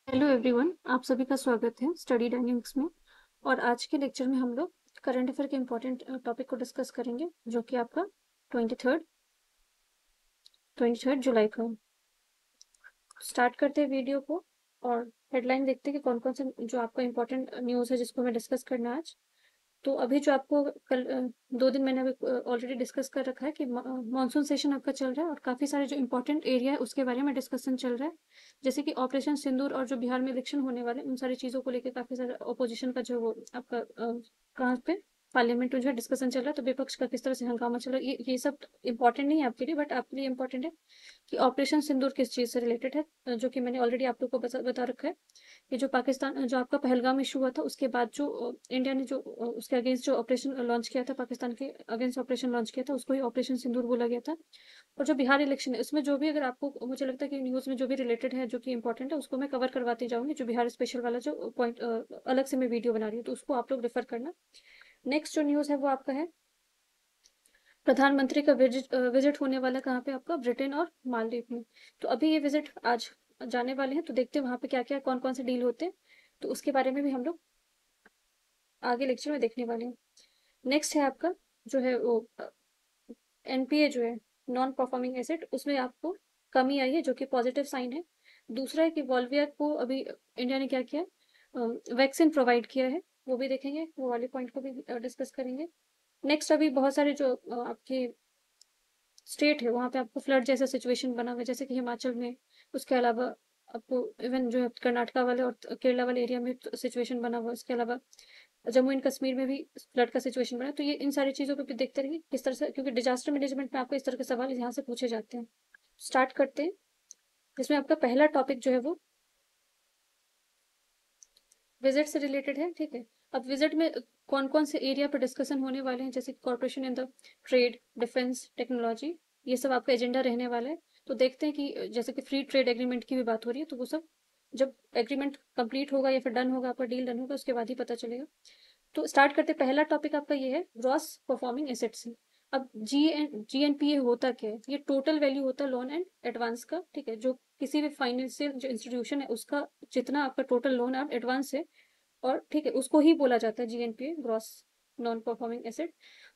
Hello everyone, आप सभी का स्वागत है स्टडी डायनेमिक्स में। और आज के लेक्चर में हम लोग करंट अफेयर के इम्पोर्टेंट टॉपिक को डिस्कस करेंगे, जो कि आपका 23 जुलाई का। स्टार्ट करते हैं वीडियो को और हेडलाइन देखते हैं कि कौन कौन से जो आपका इम्पोर्टेंट न्यूज़ है जिसको हमें डिस्कस करना है आज। तो अभी जो आपको कल 2 दिन मैंने अभी ऑलरेडी डिस्कस कर रखा है कि मानसून सेशन आपका चल रहा है और काफ़ी सारे जो इंपॉर्टेंट एरिया है उसके बारे में डिस्कशन चल रहा है। जैसे कि ऑपरेशन सिंदूर और जो बिहार में इलेक्शन होने वाले हैं, उन सारी चीज़ों को लेकर काफ़ी सारा अपोजिशन का जो वो आपका कहाँ पे पार्लियामेंट में जो है डिस्कसन चल रहा है, तो विपक्ष का किस तरह से हंगामा चल रहा है, ये सब इंपॉर्टेंट नहीं है आपके लिए, बट आपके लिए इंपॉर्टेंट है कि ऑपरेशन सिंदूर किस चीज़ से रिलेटेड है, जो कि मैंने ऑलरेडी आप लोग को बता रखा है। ये जो पाकिस्तान जो आपका पहलगाम इशू हुआ था उसके बाद जो इंडिया ने जो उसके अगेंस्ट जो ऑपरेशन लॉन्च किया था, पाकिस्तान के अगेंस्ट ऑपरेशन लॉन्च किया था, उसको ही ऑपरेशन सिंदूर बोला गया था। और जो बिहार इलेक्शन है उसमें जो भी, अगर आपको मुझे लगता है कि न्यूज़ में जो भी रिलेटेड है जो कि इंपॉर्टेंट है उसको मैं कवर करवाती जाऊंगी। जो बिहार स्पेशल वाला जो पॉइंट अलग से मैं वीडियो बना रही हूँ, तो उसको आप लोग रेफर करना। नेक्स्ट जो न्यूज़ है वो आपका है प्रधानमंत्री का विजिट होने वाला है कहाँ पे, आपका ब्रिटेन और मालदीव में। तो अभी ये विजिट आज जाने वाले हैं, तो देखते हैं वहां पे क्या क्या कौन कौन से डील होते हैं, तो उसके बारे में भी हम लोग आगे लेक्चर में देखने वाले हैं। नेक्स्ट है आपका जो है वो एनपीए जो है नॉन परफॉर्मिंग एसेट, उसमें आपको कमी आई है जो कि पॉजिटिव साइन है। दूसरा है कि वॉल्विया को अभी इंडिया ने क्या किया, वैक्सीन प्रोवाइड किया है, वो भी देखेंगे, वो वाले पॉइंट को भी डिस्कस करेंगे। नेक्स्ट अभी बहुत सारे जो आपके स्टेट है वहाँ पे आपको फ्लड जैसा सिचुएशन बना हुआ है, जैसे कि हिमाचल में। उसके अलावा आपको इवन जो है कर्नाटका वाले और केरला वाले एरिया में सिचुएशन बना हुआ है। उसके अलावा जम्मू एंड कश्मीर में भी फ्लड का सिचुएशन बना है। तो ये इन सारी चीज़ों को भी देखते रहेंगे किस तरह से, क्योंकि डिजास्टर मैनेजमेंट में आपको इस तरह के सवाल यहाँ से पूछे जाते हैं। स्टार्ट करते हैं, जिसमें आपका पहला टॉपिक जो है वो विजिट से रिलेटेड है। ठीक है, अब विजिट में कौन कौन से एरिया पर डिस्कशन होने वाले हैं, जैसे corporation in the trade, defence, technology, ये सब आपका एजेंडा रहने वाला है। तो देखते हैं कि जैसे कि फ्री ट्रेड एग्रीमेंट की भी बात हो रही है, तो वो सब जब एग्रीमेंट कंप्लीट होगा या फिर डन होगा, आपका डील डन होगा, उसके बाद ही पता चलेगा। तो स्टार्ट करते, पहला टॉपिक आपका ये है ग्रॉस परफॉर्मिंग एसेट्स। अब जीएनपीए होता क्या है, ये टोटल वैल्यू होता है लोन एंड एडवांस का। ठीक है, जो किसी भी फाइनेंशियल जो इंस्टीट्यूशन है उसका जितना आपका टोटल लोन और एडवांस है, और ठीक है उसको ही बोला जाता है GNPA, gross non performing asset.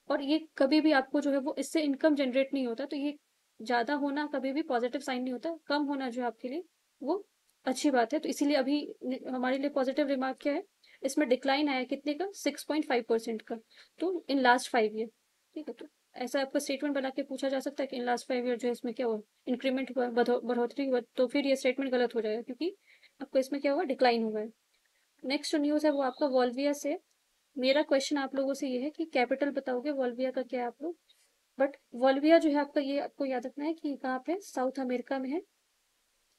और ये कभी भी आपको जो है वो इससे इनकम जनरेट नहीं होता, तो ये ज्यादा होना कभी भी पॉजिटिव साइन नहीं होता, कम होना जो है आपके लिए वो अच्छी बात है। तो इसीलिए अभी हमारे लिए पॉजिटिव रिमार्क क्या है, इसमें डिक्लाइन आया कितने का, 6.5% का, तो इन लास्ट 5 ईयर। ठीक है, तो ऐसा आपका स्टेटमेंट बना के पूछा जा सकता है कि इन लास्ट 5 ईयर जो है इसमें क्या हुआ, इंक्रीमेंट हुआ, बढ़ोतरी हुआ, तो फिर ये स्टेटमेंट गलत हो जाएगा, क्योंकि आपको इसमें क्या हुआ, डिक्लाइन हुआ है। नेक्स्ट जो न्यूज़ है वो आपका वॉल्विया से। मेरा क्वेश्चन आप लोगों से ये है कि कैपिटल बताओगे वॉल्विया का क्या है आप लोग। बट वॉल्विया जो है आपका, ये आपको याद रखना है कि कहाँ पे, साउथ अमेरिका में है,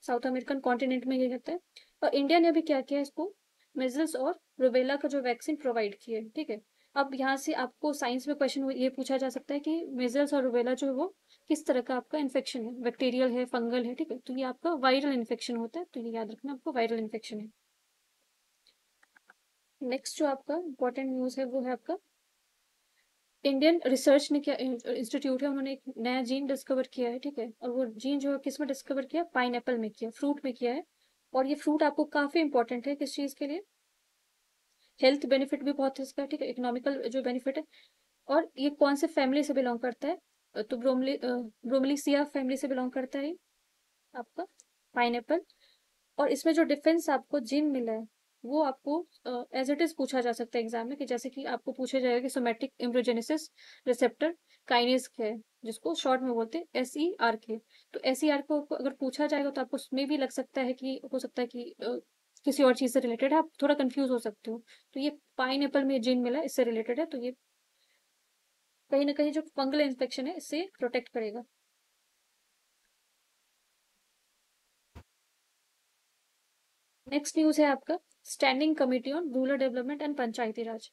साउथ अमेरिकन कॉन्टिनेंट में ये रहता है। और इंडिया ने अभी क्या किया है, इसको मेजल्स और रुबेला का जो वैक्सीन प्रोवाइड किया है। ठीक है, अब यहाँ से आपको साइंस में क्वेश्चन ये पूछा जा सकता है कि मेजल्स और रुबेला जो है वो किस तरह का आपका इन्फेक्शन है, बैक्टीरियल है, फंगल है। ठीक है, तो ये आपका वायरल इन्फेक्शन होता है, तो ये याद रखना आपको, वायरल इन्फेक्शन है। नेक्स्ट जो आपका इंपॉर्टेंट न्यूज़ है वो है आपका इंडियन रिसर्च ने क्या इंस्टीट्यूट है, उन्होंने एक नया जीन डिस्कवर किया है। ठीक है, और वो जीन जो है किस में डिस्कवर किया, पाइन में किया, फ्रूट में किया है। और ये फ्रूट आपको काफी इंपॉर्टेंट है किस चीज के लिए, हेल्थ बेनिफिट भी बहुत है इसका। ठीक है, इकोनॉमिकल जो बेनिफिट है। और ये कौन से फैमिली से बिलोंग करता है, तो ब्रोमलिसिया फैमिली से बिलोंग करता है ये आपका पाइन। और इसमें जो डिफेंस आपको जीन मिला है वो आपको एज इट इज पूछा जा सकता है एग्जाम में, कि जैसे कि आपको पूछा जाएगा कि सोमेटिक एम्ब्रियोजेनेसिस रिसेप्टर काइनेज क्या है, जिसको शॉर्ट में बोलते हैं SERK। तो SER को अगर पूछा जाएगा तो आपको उसमें भी लग सकता है कि हो सकता है कि किसी और चीज से रिलेटेड है, आप थोड़ा कंफ्यूज हो सकते हो। तो ये पाइन में जीन मिला है, इससे रिलेटेड है, तो ये कहीं ना कहीं जो फंगल इन्फेक्शन है इससे प्रोटेक्ट करेगा। नेक्स्ट न्यूज है आपका standing committee on rural development and Panchayati Raj.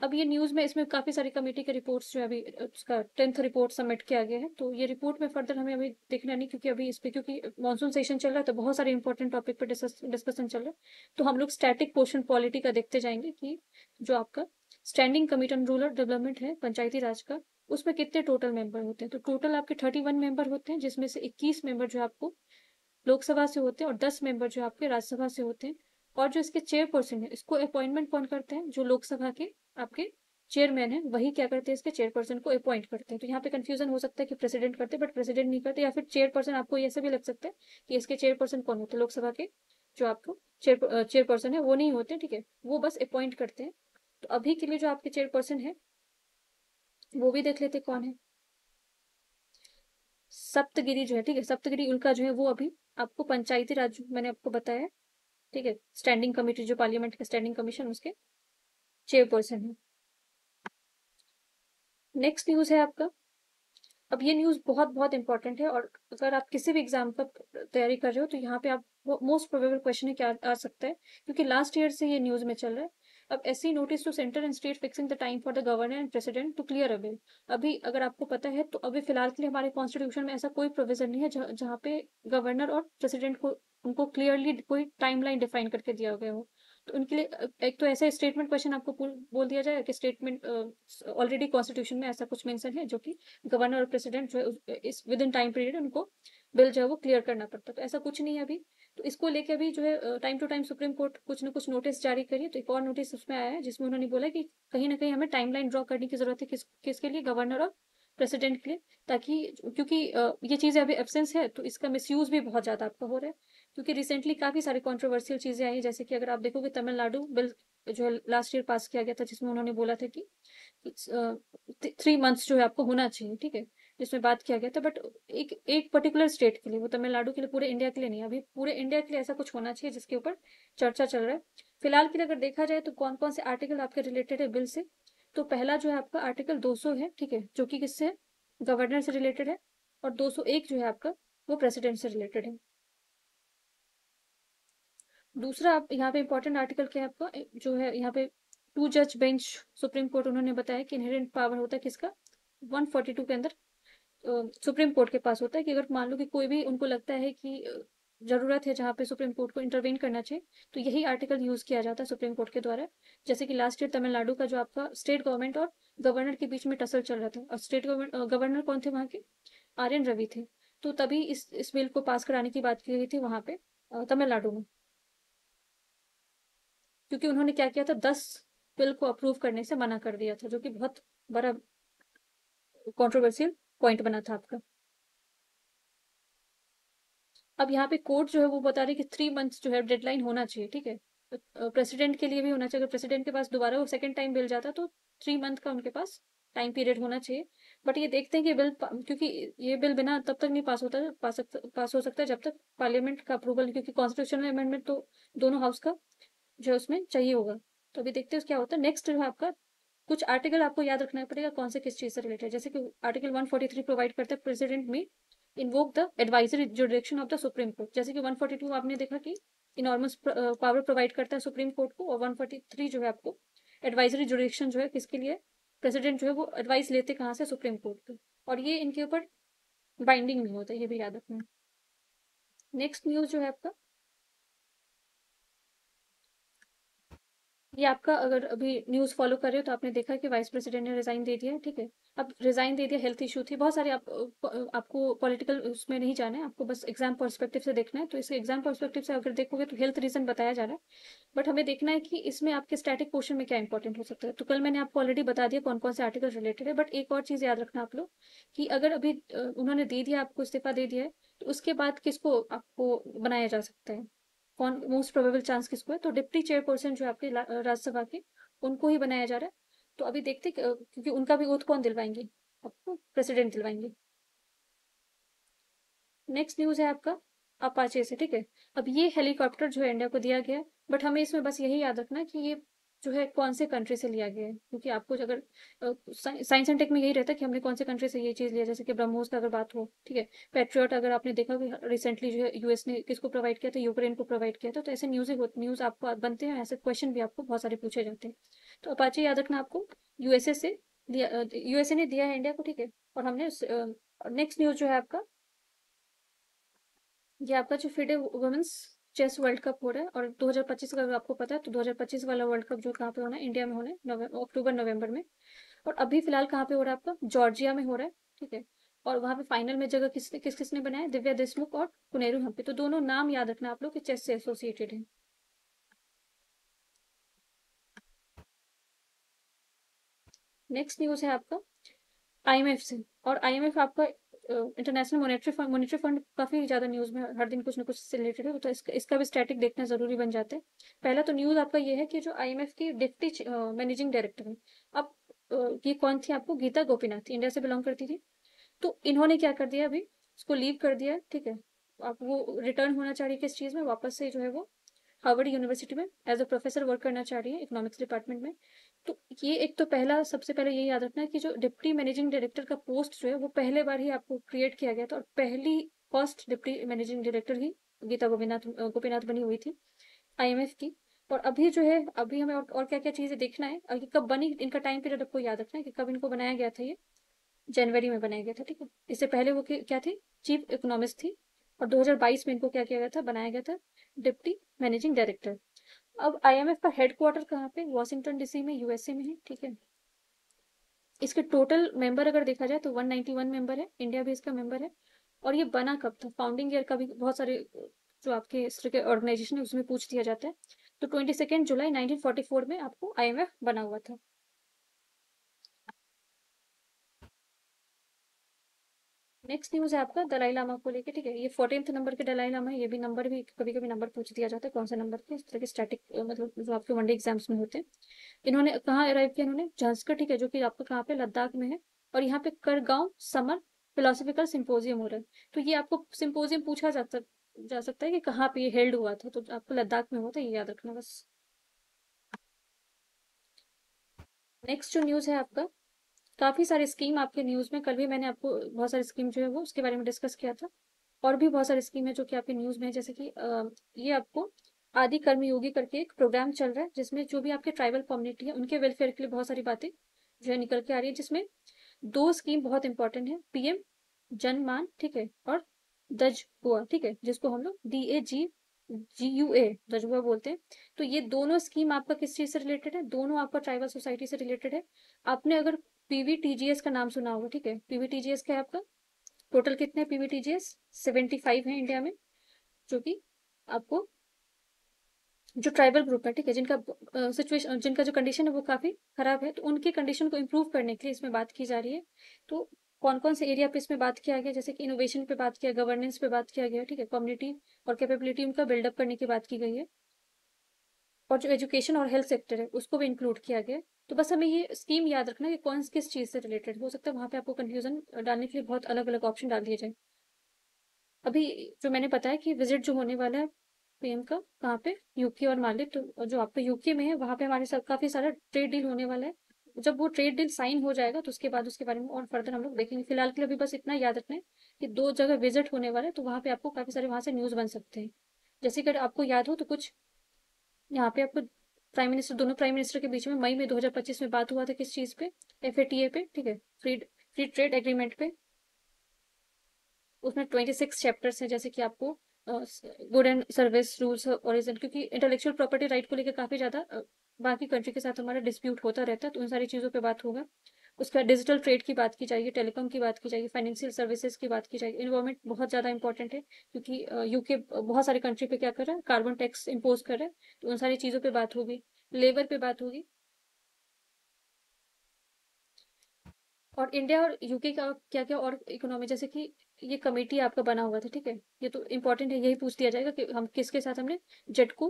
अब ये न्यूज में इसमें काफी सारी कमेटी के रिपोर्ट्स जो है अभी उसका 10th रिपोर्ट सबमिट किया गया है, तो ये रिपोर्ट में फर्दर हमें अभी देखना नहीं, क्योंकि अभी इस पे क्योंकि मानसून सेशन चल रहा है तो बहुत सारे इंपॉर्टेंट टॉपिक पे डिस्कशन चल रहा है। तो हम लोग स्टैटिक पोर्शन पॉलिटी का देखते जाएंगे कि जो आपका standing committee on rural development है, पंचायती राज का, उसमें कितने टोटल मेंबर होते हैं। तो टोटल आपके 31 मेंबर होते हैं, जिसमें से 21 मेंबर जो आपको लोकसभा से होते हैं और 10 मेंबर जो आपके राज्यसभा से होते हैं। और जो इसके चेयरपर्सन है, इसको अपॉइंटमेंट कौन करते हैं? जो लोकसभा के आपके चेयरमैन है वही क्या करते हैं? इसके चेयरपर्सन को अपॉइंट करते हैं। तो यहाँ पे कंफ्यूजन हो सकता है कि प्रेसिडेंट करते हैं, बट प्रेसिडेंट नहीं करते, या फिर चेयरपर्सन आपको ऐसे भी लग सकता है कि इसके चेयरपर्सन कौन होते हैं? लोकसभा के जो आपको चेयरपर्सन है वो नहीं होते, ठीक है, वो बस अपॉइंट करते हैं। तो अभी के लिए जो आपके चेयरपर्सन है वो भी देख लेते कौन है। सप्तगिरी जो है, ठीक है, सप्तगिरी उल्का जो है वो अभी आपको पंचायती राज मैंने आपको बताया, ठीक है, स्टैंडिंग कमेटी जो पार्लियामेंट का स्टैंडिंग कमीशन उसके चेयरपर्सन है। नेक्स्ट न्यूज है आपका, अब ये न्यूज बहुत बहुत इंपॉर्टेंट है, और अगर आप किसी भी एग्जाम का तैयारी कर रहे हो तो यहाँ पे आप मोस्ट प्रोबेबल क्वेश्चन है क्या आ सकता है, क्योंकि लास्ट ईयर से ये न्यूज में चल रहा है। अब ऐसी notice to centre and state fixing the time for the governor and president to clear a bill. अभी अगर आपको पता है तो अभी फिलहाल के लिए हमारे कॉन्स्टिट्यूशन में ऐसा कोई प्रोविजन नहीं है जहाँ पे गवर्नर और प्रेसिडेंट को उनको क्लियरली कोई टाइमलाइन डिफाइन करके दिया गया हो। तो उनके लिए एक तो ऐसा स्टेटमेंट क्वेश्चन आपको बोल दिया जाए कि स्टेटमेंट ऑलरेडी कॉन्स्टिट्यूशन में ऐसा कुछ मेंशन है जो कि गवर्नर और प्रेसिडेंट जो है इस विद इन टाइम पीरियड उनको बिल जो है वो क्लियर करना पड़ता है। तो ऐसा कुछ नहीं है अभी। तो इसको लेके अभी जो है time to time Supreme Court कुछ ना कुछ नोटिस जारी करिए। तो एक और नोटिस उसमें आया है जिसमें उन्होंने बोला कि कहीं ना कहीं हमें टाइमलाइन ड्रॉ करने की जरूरत है, किसके लिए? गवर्नर और प्रेसिडेंट के लिए, ताकि क्योंकि ये चीजें अभी एब्सेंस है तो इसका मिसयूज भी बहुत ज्यादा आपका हो रहा है। क्योंकि रिसेंटली काफी सारी कंट्रोवर्शियल चीजें आई हैं, जैसे कि अगर आप देखोगे तमिलनाडु बिल जो है लास्ट ईयर पास किया गया था जिसमें उन्होंने बोला था कि 3 मंथ्स जो है आपको होना चाहिए, ठीक है, जिसमें बात किया गया था। बट एक एक पर्टिकुलर स्टेट के लिए, वो तमिलनाडु के लिए, पूरे इंडिया के लिए नहीं। अभी पूरे इंडिया के लिए ऐसा कुछ होना चाहिए जिसके ऊपर चर्चा चल रहा है। फिलहाल के लिए अगर देखा जाए तो कौन कौन से आर्टिकल आपके रिलेटेड है बिल से, तो पहला जो है आपका आर्टिकल 200 है, ठीक है, जो कि किससे है? गवर्नर से रिलेटेड है। और 201 जो है आपका वो प्रेसिडेंट से रिलेटेड है। दूसरा आप यहाँ पे इंपॉर्टेंट आर्टिकल क्या है आपका, जो है यहाँ पे 2 जज बेंच सुप्रीम कोर्ट उन्होंने बताया कि इनहेरेंट पावर होता है किसका? 142 के अंदर सुप्रीम कोर्ट के पास होता है कि अगर मान लो कि कोई भी उनको लगता है कि जरूरत है जहाँ पे सुप्रीम कोर्ट को इंटरवेन करना चाहिए, तो यही आर्टिकल यूज किया जाता है सुप्रीम कोर्ट के द्वारा। जैसे कि लास्ट ईयर तमिलनाडु का जो आपका स्टेट गवर्नमेंट और गवर्नर के बीच में टसल चल रहा था, और स्टेट गवर्नमेंट गवर्नर कौन थे वहाँ के? आर एन रवि थे। तो तभी इस बिल को पास कराने की बात की गई थी वहां पे तमिलनाडु में, क्योंकि उन्होंने क्या किया था, 10 बिल को अप्रूव करने से मना कर दिया था, जो कि बहुत बड़ा कंट्रोवर्शियल पॉइंट बना था आपका। अब यहाँ पे कोर्ट जो है वो बता रही है कि 3 मंथ्स जो है डेडलाइन होना चाहिए, ठीक है। प्रेसिडेंट के लिए भी होना चाहिए, अगर प्रेसिडेंट के पास दोबारा वो सेकंड टाइम बिल जाता तो 3 मंथ का उनके पास टाइम पीरियड होना चाहिए। बट ये देखते हैं कि क्योंकि ये बिल बिना तब तक नहीं पास हो सकता जब तक पार्लियामेंट का अप्रूवल, क्योंकि कॉन्स्टिट्यूशनल अमेंडमेंट तो दोनों हाउस का जो है उसमें चाहिए होगा। तो अभी देखते हैं क्या होता है। नेक्स्ट जो है आपका कुछ आर्टिकल आपको याद रखना पड़ेगा कौन से किस चीज से रिलेटेड, जैसे कि आर्टिकल 143 प्रोवाइड करता है प्रेसिडेंट में invoke the advisory jurisdiction of the supreme court. जैसे कि 142 आपने देखा कि इनॉर्मस पावर प्रोवाइड करता है सुप्रीम कोर्ट को, और 143 जो है आपको एडवाइजरी जुरिडिक्शन जो है किसके लिए? प्रेसिडेंट जो है वो एडवाइस लेते कहाँ से? सुप्रीम कोर्ट को। और ये इनके ऊपर बाइंडिंग नहीं होता, ये भी याद रखना। नेक्स्ट न्यूज जो है आपका, ये आपका अगर अभी न्यूज़ फॉलो कर रहे हो तो आपने देखा कि वाइस प्रेसिडेंट ने रिजाइन दे दिया है, ठीक है। अब रिजाइन दे दिया, हेल्थ इशू थी बहुत सारे। आपको पॉलिटिकल उसमें नहीं जाना है, आपको बस एग्जाम पर्सपेक्टिव से देखना है। तो इस एग्जाम पर्सपेक्टिव से अगर देखोगे तो हेल्थ रीजन बताया जा रहा है, बट हमें देखना है कि इसमें आपके स्टैटिक पोर्शन में क्या इंपॉर्टेंट हो सकता है। तो कल मैंने आपको ऑलरेडी बता दिया कौन कौन से आर्टिकल रिलेटेड है, बट एक और चीज़ याद रखना आप लोग कि अगर अभी उन्होंने दे दिया, आपको इस्तीफा दे दिया है, तो उसके बाद किसको आपको बनाया जा सकता है? कौन मोस्ट प्रोबेबल चांस किसको है? तो डिप्टी चेयरपर्सन जो आपके राज्यसभा के, उनको ही बनाया जा रहा है। तो अभी देखते क्योंकि उनका भी ओथ कौन दिलवाएंगे? आपको प्रेसिडेंट दिलवाएंगे। नेक्स्ट न्यूज है आपका अपाचे से, ठीक है। अब ये हेलीकॉप्टर जो है इंडिया को दिया गया है, बट हमें इसमें बस यही याद रखना कि ये जो है कौन से कंट्री से लिया गया है, क्योंकि आपको अगर साइंस एंड टेक में यही रहता है कि हमने कौन से कंट्री से ये चीज़ लिया, जैसे कि ब्रह्मोस का अगर बात हो, ठीक है। पैट्रियट अगर आपने देखा कि रिसेंटली जो है यूएस ने किसको प्रोवाइड किया था? यूक्रेन को प्रोवाइड किया था। तो ऐसे न्यूज़ आपको बनते हैं, ऐसे क्वेश्चन भी आपको बहुत सारे पूछे जाते हैं। तो अपाचे याद रखना आपको यूएसए से दिया, यूएसए ने दिया है इंडिया को, ठीक है। और हमने नेक्स्ट न्यूज जो है आपका, ये आपका जो FIDE women's chess World Cup हो रहा है, और 2025 का अगर आपको पता है तो 2025 वाला वर्ल्ड कप जो कहाँ पे होना है? इंडिया में होना है, अक्टूबर नवंबर में। और अभी फिलहाल कहाँ पे हो रहा है? आपका जॉर्जिया में हो रहा है, ठीक है। और वहां पे फाइनल में जगह किसने बनाया, दिव्या देशमुख और कुनेरू हम्पी। तो दोनों नाम याद रखना आप लोग कि चेस से एसोसिएटेड है। नेक्स्ट न्यूज है आपका आईएमएफ से। और आईएमएफ आपका इंटरनेशनल मॉनेटरी फंड काफी ज्यादा न्यूज में हर दिन कुछ ना कुछ से रिलेटेड है, तो इसका भी स्टैटिक देखना जरूरी बन जाता है। पहला तो न्यूज आपका ये है कि जो आईएमएफ की डिप्टी मैनेजिंग डायरेक्टर है, अब ये कौन थी, आपको गीता गोपीनाथ इंडिया से बिलोंग करती थी। तो इन्होंने क्या कर दिया, अभी उसको लीव कर दिया है, ठीक है। अब वो रिटर्न होना चाह रही है किस चीज में, वापस से जो है वो हार्वर्ड यूनिवर्सिटी में एज अ प्रोफेसर वर्क करना चाह रही है इकोनॉमिक्स डिपार्टमेंट में। तो ये एक तो पहला, सबसे पहले ये याद रखना है कि जो डिप्टी मैनेजिंग डायरेक्टर का पोस्ट जो है वो पहले बार ही आपको क्रिएट किया गया था, और पहली फर्स्ट डिप्टी मैनेजिंग डायरेक्टर ही गीता गोपीनाथ बनी हुई थी आईएमएफ की। और अभी जो है, अभी हमें और क्या क्या चीजें देखना है, और ये कब बनी, इनका टाइम पीरियड आपको याद रखना है कि कब इनको बनाया गया था। ये जनवरी में बनाया गया था, ठीक है। इससे पहले वो क्या थी, चीफ इकोनॉमिस्ट थी। और 2022 में इनको क्या किया गया था, बनाया गया था डिप्टी मैनेजिंग डायरेक्टर। अब आईएमएफ का हेडक्वार्टर कहाँ पे, वॉशिंगटन डीसी में, यूएसए में है, ठीक है। इसके टोटल मेंबर अगर देखा जाए तो 191 मेंबर है, इंडिया भी इसका मेंबर है। और ये बना कब था, फाउंडिंग ईयर का भी बहुत सारे जो आपके इस तरह के ऑर्गेनाइजेशन है उसमें पूछ दिया जाता है। तो 22 जुलाई 1944 में आपको आईएमएफ बना हुआ था। नेक्स्ट न्यूज है आपका दलाई लामा को लेके, ठीक है। ये 14th नंबर के दलाई लामा है, ये भी नंबर भी कभी कभी नंबर पूछ दिया जाता है कौन सा नंबर के, इस तरह के स्टैटिक मतलब जो आपके वनडे एग्जाम्स में होते हैं। इन्होंने कहाँ अराइव किया, इन्होंने झांसकर, ठीक है, जो कि आपका कहाँ पे, लद्दाख में है। और यहाँ पे करगांव समर फिलोसफिकल सिंपोजियम हो रहा है। तो ये आपको सिंपोजियम पूछा जा सकता है कि कहाँ पे ये हेल्ड हुआ था, तो आपको लद्दाख में हुआ था, ये याद रखना बस। नेक्स्ट जो न्यूज है आपका, काफी सारे स्कीम आपके न्यूज में, कल भी मैंने आपको बहुत सारी स्कीम जो है वो उसके बारे में डिस्कस किया था। और भी बहुत सारी स्कीम है जो कि आपके न्यूज में है, जैसे कि ये आपको आदि कर्मयोगी करके एक प्रोग्राम चल रहा है, जिसमें जो भी आपके ट्राइबल कम्युनिटी है उनके वेलफेयर के लिए बहुत सारी बातें जो है निकल के आ रही है। जिसमें दो स्कीम बहुत इंपॉर्टेंट है, पीएम जनमान, ठीक है, और दजबुआ, ठीक है, जिसको हम लोग DAGGUA दजबुआ बोलते हैं। तो ये दोनों स्कीम आपका किस चीज से रिलेटेड है, दोनों आपका ट्राइबल सोसाइटी से रिलेटेड है। आपने अगर पीवीटीजीएस का नाम सुना होगा, ठीक है, पीवीटीजीएस क्या है आपका, टोटल कितने पीवीटीजीएस 75 है इंडिया में, जो कि आपको जो ट्राइबल ग्रुप है, ठीक है, जिनका सिचुएशन, जिनका जो कंडीशन है वो काफी खराब है, तो उनकी कंडीशन को इम्प्रूव करने के लिए इसमें बात की जा रही है। तो कौन कौन से एरिया पे इसमें बात किया गया, जैसे कि इनोवेशन पे बात किया, गवर्नेंस पे बात किया गया, ठीक है, कम्युनिटी और कैपेबिलिटी उनका बिल्डअप करने की बात की गई है। और जो एजुकेशन और हेल्थ सेक्टर है उसको भी इंक्लूड किया गया है। तो बस हमें ये स्कीम याद रखना है कि कौन किस चीज से रिलेटेड हो सकता है, वहां पे आपको कंफ्यूजन डालने के लिए बहुत अलग अलग ऑप्शन डाल दिए जाए। अभी जो मैंने बताया कि विजिट जो होने वाला है पीएम का, कहाँ पे, यूके और माले, तो जो आपका यूके में है वहां पे हमारे साथ काफी सारा ट्रेड डील होने वाला है। जब वो ट्रेड डील साइन हो जाएगा तो उसके बाद उसके बारे में और फर्दर हम लोग देखेंगे। फिलहाल के लिए अभी बस इतना याद रखना है कि दो जगह विजिट होने वाला है, तो वहां पे आपको काफी सारे वहां से न्यूज बन सकते हैं। जैसे कि अगर आपको याद हो तो कुछ यहाँ पे आपको प्राइम मिनिस्टर, दोनों प्राइम मिनिस्टर के बीच में मई में 2025 में बात हुआ था किस चीज पे, FATA पे, ठीक है, फ्री फ्री ट्रेड एग्रीमेंट पे। उसमें 26 चैप्टर्स हैं, जैसे कि आपको good and service rules origin, क्योंकि इंटेलेक्चुअल प्रॉपर्टी राइट को लेकर काफी ज्यादा बाकी कंट्री के साथ हमारा डिस्प्यूट होता रहता है, तो उन सारी चीजों पे बात होगा। उसके बाद डिजिटल ट्रेड की बात की जाएगी, टेलीकॉम की बात की जाएगी, फाइनेंशियल सर्विसेज की बात की जाएगी। इन्वायरमेंट बहुत ज्यादा इंपॉर्टेंट है, क्योंकि यूके बहुत सारी कंट्री पे क्या कर रहा है, कार्बन टैक्स इम्पोज कर रहा है, तो उन सारी चीजों पे बात होगी। लेबर पे बात होगी। और इंडिया और यूके का क्या क्या और इकोनॉमी, जैसे कि ये कमेटी आपका बना हुआ था, ठीक है, ये तो इंपॉर्टेंट है, यही पूछ दिया जाएगा कि हम किसके साथ हमने जेट को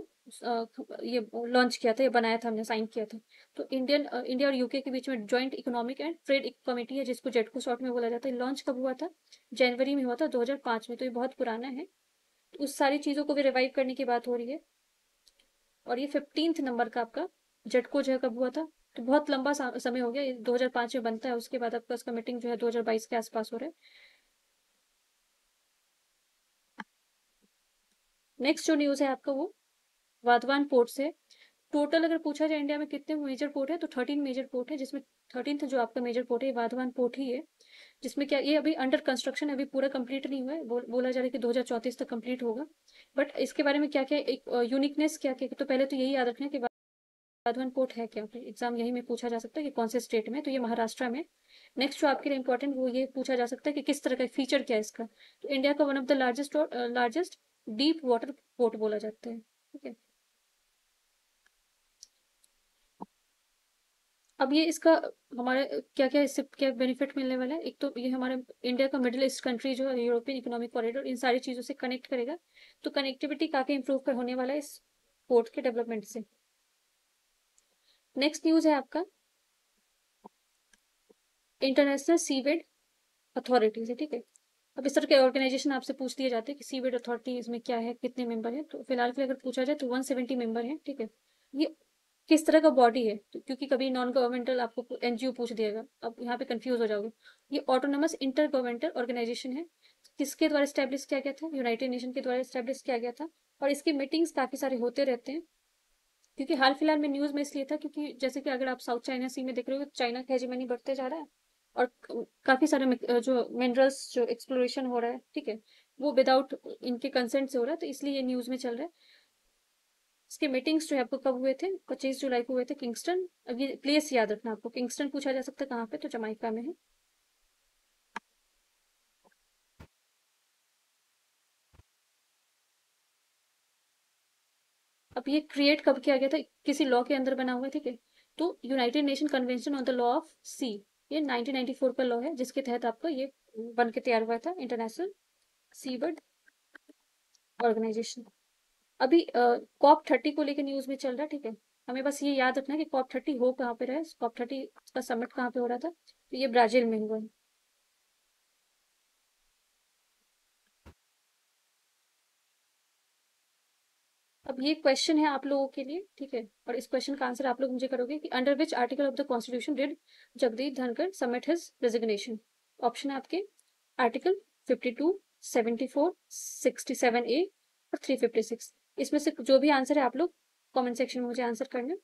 ये लॉन्च किया था, ये बनाया था, हमने साइन किया था। तो इंडिया और यूके के बीच में joint economic and trade committee है, जिसको जेट को शॉर्ट में बोला जाता है। लॉन्च कब हुआ था, जनवरी में हुआ था 2005 में, तो ये बहुत पुराना है। तो उस सारी चीजों को भी रिवाइव करने की बात हो रही है। और ये 15th नंबर का आपका झटको जो है कब हुआ था, तो बहुत लंबा समय हो गया, ये 2005 में बनता है, उसके बाद आपका इसका मीटिंग जो है 2022 के आसपास हो रहा है। नेक्स्ट जो न्यूज है आपका वो वाधवान पोर्ट से। टोटल अगर पूछा जाए इंडिया में कितने मेजर पोर्ट है, तो 13 मेजर पोर्ट है, जिसमें 13th जो आपका मेजर पोर्ट है वाधवान पोर्ट ही है। जिसमें क्या, ये अभी अंडर कंस्ट्रक्शन है, अभी पूरा कंप्लीट नहीं हुआ है, बोला जा रहा है कि 2034 तक कंप्लीट होगा। बट इसके बारे में क्या क्या एक यूनिकनेस क्या क्या, तो पहले तो यही याद रखना है कि वाधवन पोर्ट है क्या? एग्जाम यही में पूछा जा सकता है कि कौन से स्टेट में, तो ये महाराष्ट्र में। नेक्स्ट जो आपके लिए इंपॉर्टेंट वो ये पूछा जा सकता है कि किस तरह का फीचर क्या है इसका। तो इंडिया का one of the largest deep water port बोला जाता है, ठीक है। अब ये इसका हमारे क्या क्या इससे क्या बेनिफिट मिलने वाला है। एक तो ये हमारे इंडिया का मिडिल ईस्ट कंट्री जो है, यूरोपियन इकोनॉमिक कॉरिडोर, इन सारी चीजों से कनेक्ट करेगा। तो कनेक्टिविटी काफी इंप्रूव कर होने वाला है इस पोर्ट के डेवलपमेंट से। नेक्स्ट न्यूज है आपका इंटरनेशनल सीवेड अथॉरिटी से, ठीक है। अब इस तरह के ऑर्गेनाइजेशन आपसे पूछ लिए जाते हैं कि सीवेड अथॉरिटी इसमें क्या है, कितने मेंबर है। तो फिलहाल के लिए अगर पूछा जाए तो 170 मेंबर है, ठीक है। ये किस तरह का बॉडी है, तो क्योंकि कभी नॉन गवर्नमेंटल आपको एनजीओ पूछ दिएगा, अब यहाँ पे कंफ्यूज हो जाओगे। ये ऑटोनोमस इंटर गवर्नमेंटल ऑर्गेनाइजेशन है। किसके द्वारा स्टैब्लिश किया गया था? यूनाइटेड नेशन के द्वारा स्टैब्लिश किया गया था। और इसकी मीटिंग्स काफी सारे होते रहते हैं। क्योंकि हाल फिलहाल में न्यूज में इसलिए था क्योंकि जैसे कि अगर आप साउथ चाइना सी में देख रहे हो, चाइना का हेजेमनी बढ़ते जा रहा है। और काफी सारे जो मिनरल्स जो एक्सप्लोरेशन हो रहा है, ठीक है, वो विदाउट इनके कंसेंट से हो रहा है, तो इसलिए ये न्यूज में चल रहा है। इसके मीटिंग्स जो है आपको कब हुए थे? 25 जुलाई को हुए थे किंगस्टन। अब ये प्लेस याद रखना, आपको किंगस्टन पूछा जा सकता है कहाँ पे, तो जमाइका में है। अब ये क्रिएट कब किया गया था? किसी लॉ के अंदर बना हुआ है, ठीक है। तो United Nation Convention on the law of sea, ये 1994 का लॉ है, जिसके तहत आपका ये बन के तैयार हुआ था, इंटरनेशनल सीवर्ड ऑर्गेनाइजेशन। अभी COP30 को लेकर न्यूज में चल रहा है, ठीक है। हमें बस ये याद रखना है कि COP30 हो कहाँ पे रहा है, COP30 का समिट कहाँ पे हो रहा था, तो ये ब्राजील में हुआ है। अब ये क्वेश्चन है आप लोगों के लिए, ठीक है। और इस क्वेश्चन का आंसर आप लोग मुझे करोगे कि under which article of the constitution did Jagdeep Dhankhar submit his resignation. Option है आपके आर्टिकल 52, 74, 67A और 356। इसमें से जो भी आंसर है आप लोग कमेंट सेक्शन में मुझे आंसर करना।